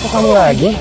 Kok kamu lagi?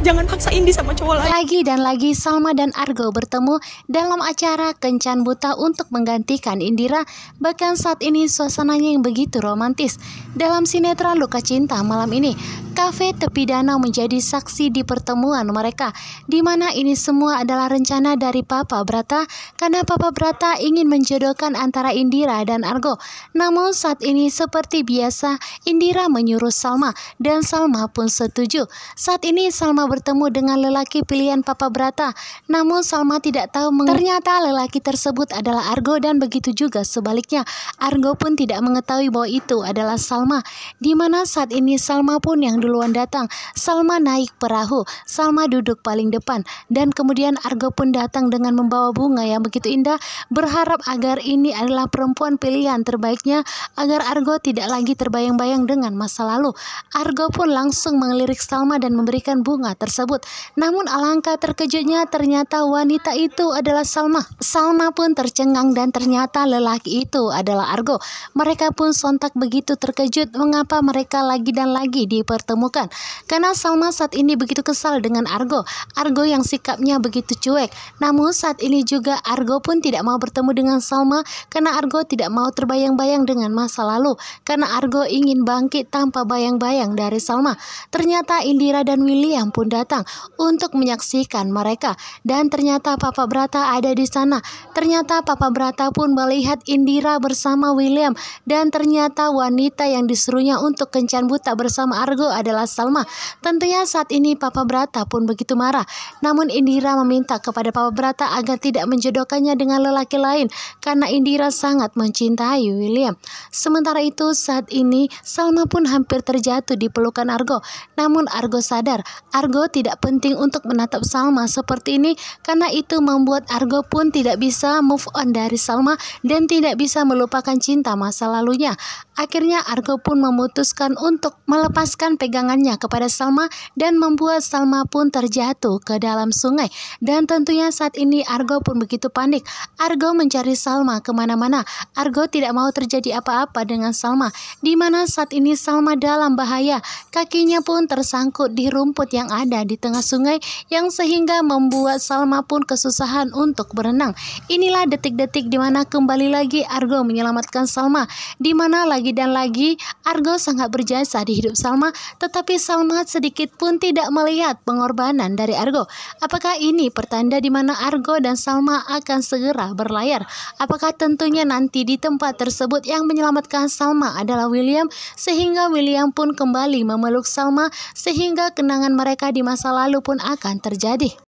Jangan paksa Indi sama cowok lain. Lagi dan lagi Salma dan Argo bertemu dalam acara Kencan Buta untuk menggantikan Indira. Bahkan saat ini suasananya yang begitu romantis. Dalam sinetron Luka Cinta malam ini, kafe tepi danau menjadi saksi di pertemuan mereka, di mana ini semua adalah rencana dari Papa Brata, karena Papa Brata ingin menjodohkan antara Indira dan Argo. Namun saat ini seperti biasa Indira menyuruh Salma dan Salma pun setuju. Saat ini Salma bertemu dengan lelaki pilihan Papa Brata, namun Salma tidak tahu ternyata lelaki tersebut adalah Argo, dan begitu juga sebaliknya. Argo pun tidak mengetahui bahwa itu adalah Salma, di mana saat ini Salma pun yang duluan datang. Salma naik perahu, Salma duduk paling depan, dan kemudian Argo pun datang dengan membawa bunga yang begitu indah, berharap agar ini adalah perempuan pilihan terbaiknya, agar Argo tidak lagi terbayang-bayang dengan masa lalu. Argo pun langsung mengelirik Salma dan memberikan bunga tersebut. Namun alangkah terkejutnya, ternyata wanita itu adalah Salma. Salma pun tercengang dan ternyata lelaki itu adalah Argo. Mereka pun sontak begitu terkejut mengapa mereka lagi dan lagi dipertemukan. Karena Salma saat ini begitu kesal dengan Argo. Argo yang sikapnya begitu cuek. Namun saat ini juga Argo pun tidak mau bertemu dengan Salma karena Argo tidak mau terbayang-bayang dengan masa lalu. Karena Argo ingin bangkit tanpa bayang-bayang dari Salma. Ternyata Indira dan William pun datang untuk menyaksikan mereka, dan ternyata Papa Brata ada di sana. Ternyata Papa Brata pun melihat Indira bersama William, dan ternyata wanita yang disuruhnya untuk kencan buta bersama Argo adalah Salma. Tentunya saat ini Papa Brata pun begitu marah. Namun Indira meminta kepada Papa Brata agar tidak menjodohkannya dengan lelaki lain karena Indira sangat mencintai William. Sementara itu saat ini Salma pun hampir terjatuh di pelukan Argo. Namun Argo sadar Argo tidak penting untuk menatap Salma seperti ini, karena itu membuat Argo pun tidak bisa move on dari Salma dan tidak bisa melupakan cinta masa lalunya. Akhirnya Argo pun memutuskan untuk melepaskan pegangannya kepada Salma dan membuat Salma pun terjatuh ke dalam sungai. Dan tentunya saat ini Argo pun begitu panik. Argo mencari Salma kemana-mana. Argo tidak mau terjadi apa-apa dengan Salma, di mana saat ini Salma dalam bahaya. Kakinya pun tersangkut di rumput yang ada di tengah sungai, yang sehingga membuat Salma pun kesusahan untuk berenang. Inilah detik-detik di mana kembali lagi Argo menyelamatkan Salma, di mana lagi dan lagi Argo sangat berjasa di hidup Salma, tetapi Salma sedikit pun tidak melihat pengorbanan dari Argo. Apakah ini pertanda di mana Argo dan Salma akan segera berlayar? Apakah tentunya nanti di tempat tersebut yang menyelamatkan Salma adalah William, sehingga William pun kembali memeluk Salma, sehingga kenangan mereka di masa lalu pun akan terjadi.